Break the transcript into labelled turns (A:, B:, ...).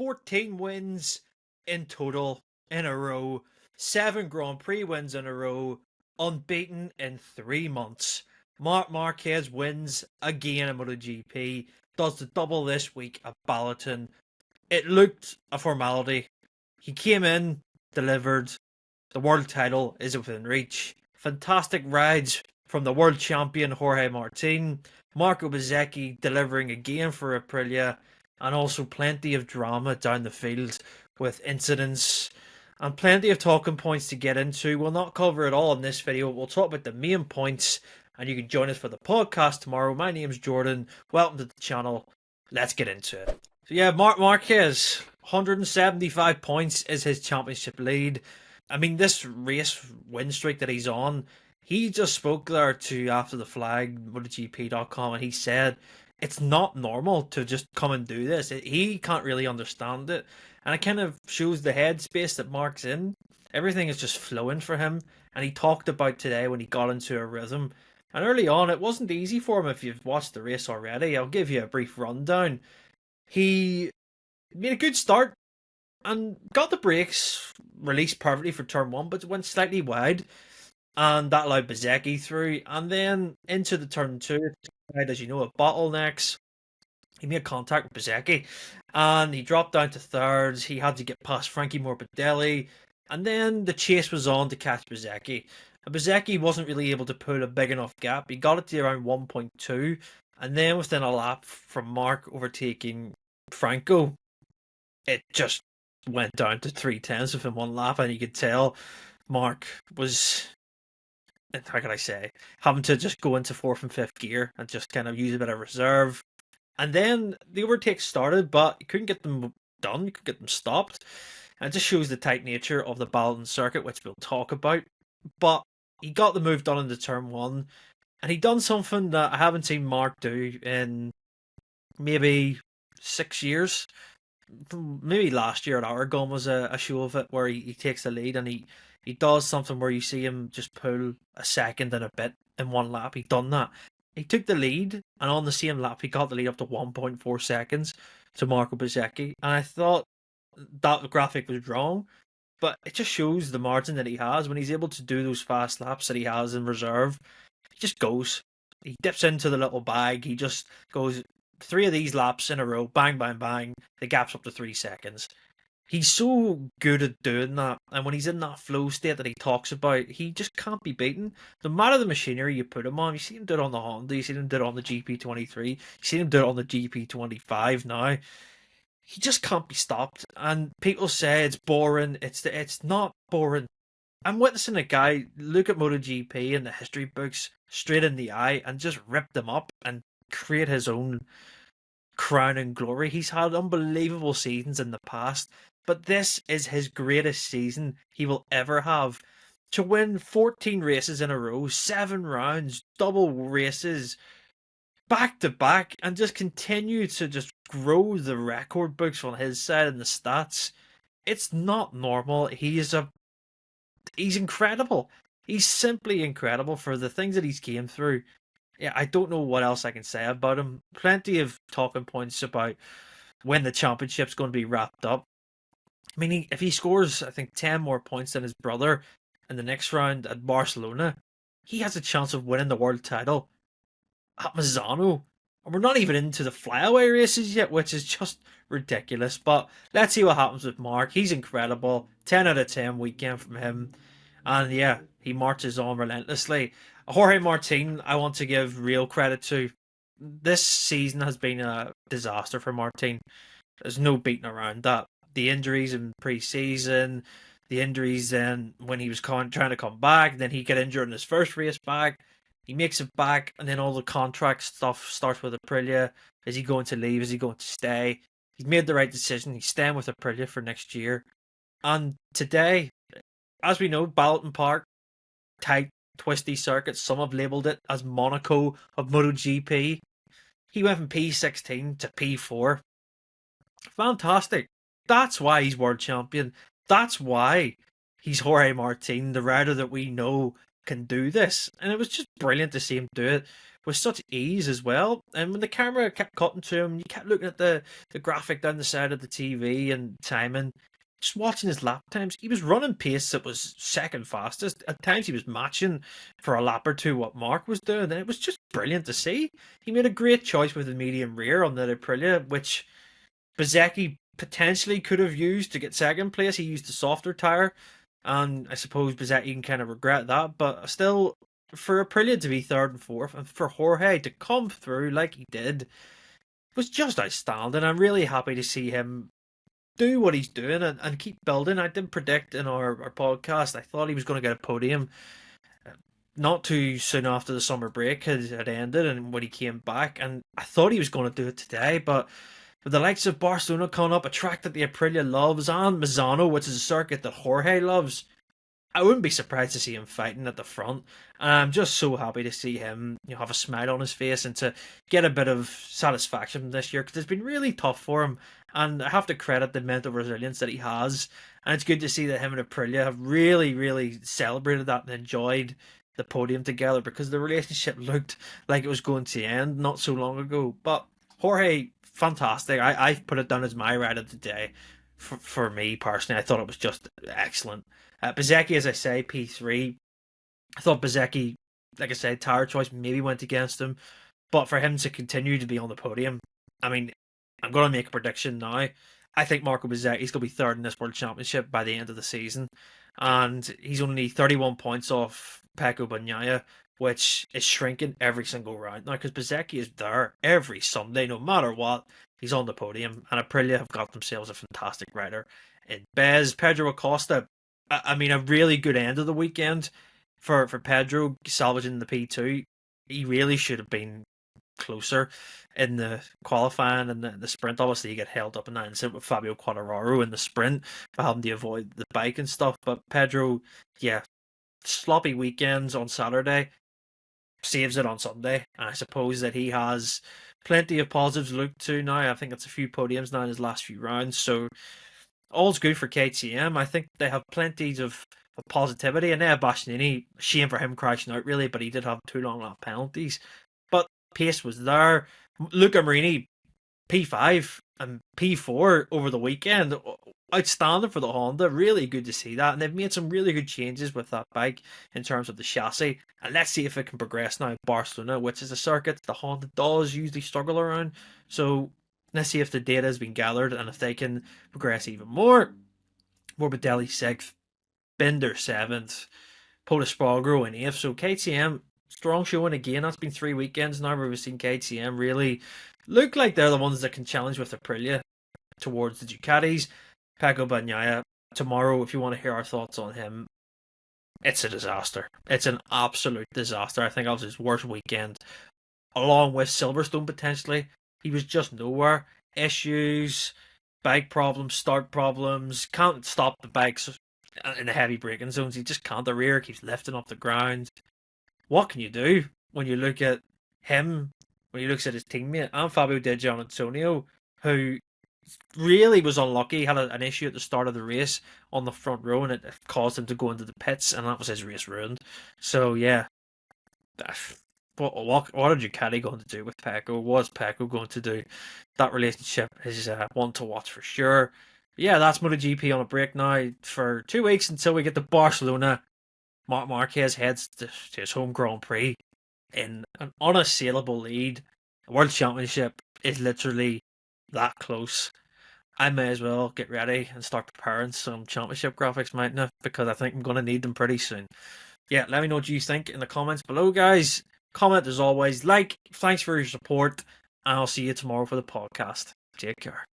A: 14 wins in total in a row, 7 Grand Prix wins in a row, unbeaten in 3 months. Marc Marquez wins again in MotoGP, does the double this week at Balaton. It looked a formality. He came in, delivered. The world title is within reach. Fantastic rides from the world champion Jorge Martin, Marco Bezzecchi delivering again for Aprilia, and also plenty of drama down the field with incidents and plenty of talking points to get into. We'll not cover it all in this video. We'll talk about the main points, and you can join us for the podcast tomorrow. My name's Jordan. Welcome to the channel. Let's get into it. So yeah, Marc Marquez, 175 points is his championship lead. I mean, this race win streak that he's on, he just spoke there to After the Flag, MotoGP.com, and he said it's not normal to just come and do this. He can't really understand it. And it kind of shows the headspace that Marc's in. Everything is just flowing for him. And he talked about today when he got into a rhythm. And early on, it wasn't easy for him if you've watched the race already. I'll give you a brief rundown. He made a good start and got the brakes released perfectly for turn 1, but went slightly wide. And that allowed Bezzecchi through. And then into the turn 2, as you know, at bottlenecks. He made contact with Bezzecchi, and he dropped down to thirds. He had to get past Frankie Morbidelli, and then the chase was on to catch Bezzecchi. And Bezzecchi wasn't really able to pull a big enough gap. He got it to around 1.2, and then within a lap from Marc overtaking Franco, it just went down to 3/10 within one lap, and you could tell Marc was, how can I say, having to just go into 4th and 5th gear and just kind of use a bit of reserve. And then the overtakes started, but you couldn't get them done. You could get them stopped. And it just shows the tight nature of the Balaton circuit, which we'll talk about. But he got the move done into turn 1. And he done something that I haven't seen Marc do in maybe 6 years. Maybe last year at Aragon was a show of it, where he takes the lead and he does something where you see him just pull a second and a bit in one lap. He done that. He took the lead, and on the same lap, he got the lead up to 1.4 seconds to Marco Bezzecchi. And I thought that graphic was wrong, but it just shows the margin that he has when he's able to do those fast laps that he has in reserve. He just goes. He dips into the little bag. He just goes 3 of these laps in a row, bang, bang, bang. The gap's up to 3 seconds. He's so good at doing that, and when he's in that flow state that he talks about, he just can't be beaten. No matter the machinery you put him on, you see him do it on the Honda, you see him do it on the GP23, you see him do it on the GP25 now. He just can't be stopped, and people say it's boring. It's not boring. I'm witnessing a guy look at MotoGP and the history books straight in the eye and just rip them up and create his own crown and glory. He's had unbelievable seasons in the past, but this is his greatest season he will ever have. To win 14 races in a row, 7 rounds, double races, back to back, and just continue to just grow the record books on his side and the stats. It's not normal. He's incredible. He's simply incredible for the things that he's came through. Yeah, I don't know what else I can say about him. Plenty of talking points about when the championship's going to be wrapped up. I mean, if he scores, I think, 10 more points than his brother in the next round at Barcelona, he has a chance of winning the world title at Misano. And we're not even into the flyaway races yet, which is just ridiculous. But let's see what happens with Marc. He's incredible. 10 out of 10 weekend from him. And yeah, he marches on relentlessly. Jorge Martin, I want to give real credit to. This season has been a disaster for Martin. There's no beating around that. The injuries in pre-season, the injuries then when he was trying to come back, then he got injured in his first race back. He makes it back, and then all the contract stuff starts with Aprilia. Is he going to leave? Is he going to stay? He's made the right decision. He's staying with Aprilia for next year. And today, as we know, Balaton Park, tight, twisty circuit. Some have labelled it as Monaco of MotoGP. He went from P16 to P4. Fantastic. That's why he's world champion. That's why he's Jorge Martin, the rider that we know can do this. And it was just brilliant to see him do it with such ease as well. And when the camera kept cutting to him, you kept looking at the graphic down the side of the TV and timing, just watching his lap times. He was running pace that was second fastest. At times he was matching for a lap or two what Marc was doing, and it was just brilliant to see. He made a great choice with the medium rear on the Aprilia, which Bezzecchi potentially could have used to get second place. He used the softer tyre, and I suppose Bezzecchi can kind of regret that, but still, for Aprilia to be third and fourth, and for Jorge to come through like he did, was just outstanding. I'm really happy to see him do what he's doing and keep building. I did predict in our podcast, I thought he was going to get a podium not too soon after the summer break had ended and when he came back, and I thought he was going to do it today, but with the likes of Barcelona coming up, a track that the Aprilia loves, and Misano, which is a circuit that Jorge loves, I wouldn't be surprised to see him fighting at the front. And I'm just so happy to see him have a smile on his face and to get a bit of satisfaction from this year, because it's been really tough for him. And I have to credit the mental resilience that he has. And it's good to see that him and Aprilia have really, really celebrated that and enjoyed the podium together, because the relationship looked like it was going to end not so long ago. But Jorge, fantastic. I've put it down as my ride of the day. For me personally, I thought it was just excellent. Bezzecchi, as I say, P3. I thought Bezzecchi, like I said, tyre choice maybe went against him, but for him to continue to be on the podium, I mean, I'm going to make a prediction now. I think Marco Bezzecchi's going to be third in this World Championship by the end of the season, and he's only 31 points off Pecco Bagnaia, which is shrinking every single round now, because Bezzecchi is there every Sunday, no matter what. He's on the podium, and Aprilia have got themselves a fantastic rider in Pedro Acosta. I mean, a really good end of the weekend for Pedro, salvaging the P2. He really should have been closer in the qualifying and the sprint. Obviously, he got held up in that incident with Fabio Quartararo in the sprint for having to avoid the bike and stuff. But Pedro, yeah, sloppy weekends on Saturday, saves it on Sunday. And I suppose that he has plenty of positives to look to now. I think it's a few podiums now in his last few rounds. So all's good for KTM. I think they have plenty of positivity. And Bastianini, shame for him crashing out really, but he did have 2 long lap penalties. But pace was there. Luca Marini, P5 and P4 over the weekend. Outstanding for the Honda. Really good to see that. And they've made some really good changes with that bike in terms of the chassis. And let's see if it can progress now. Barcelona, which is a circuit the Honda does usually struggle around. So let's see if the data has been gathered and if they can progress even more. Morbidelli 6th, Binder 7th, Potaspargaro in 8th. So KTM, strong showing again. That's been 3 weekends now where we've seen KTM really look like they're the ones that can challenge with Aprilia towards the Ducatis. Pecco Bagnaia, tomorrow, if you want to hear our thoughts on him, it's a disaster. It's an absolute disaster. I think that was his worst weekend, along with Silverstone potentially. He was just nowhere. Issues, bike problems, start problems, can't stop the bikes in the heavy braking zones. He just can't. The rear keeps lifting off the ground. What can you do when you look at him, when he looks at his teammate, and Fabio Di Giannantonio, who really was unlucky. He had an issue at the start of the race on the front row, and it caused him to go into the pits, and that was his race ruined. So, yeah. What are Ducati going to do with Pecco? What's Pecco going to do? That relationship is one to watch for sure. Yeah, that's MotoGP on a break now for 2 weeks until we get to Barcelona. Marc Marquez heads to his home Grand Prix in an unassailable lead. The World Championship is literally that close. I may as well get ready and start preparing some championship graphics, mightn't I? Because I think I'm going to need them pretty soon. Yeah, let me know what you think in the comments below, guys. Comment as always. Like, thanks for your support, and I'll see you tomorrow for the podcast. Take care.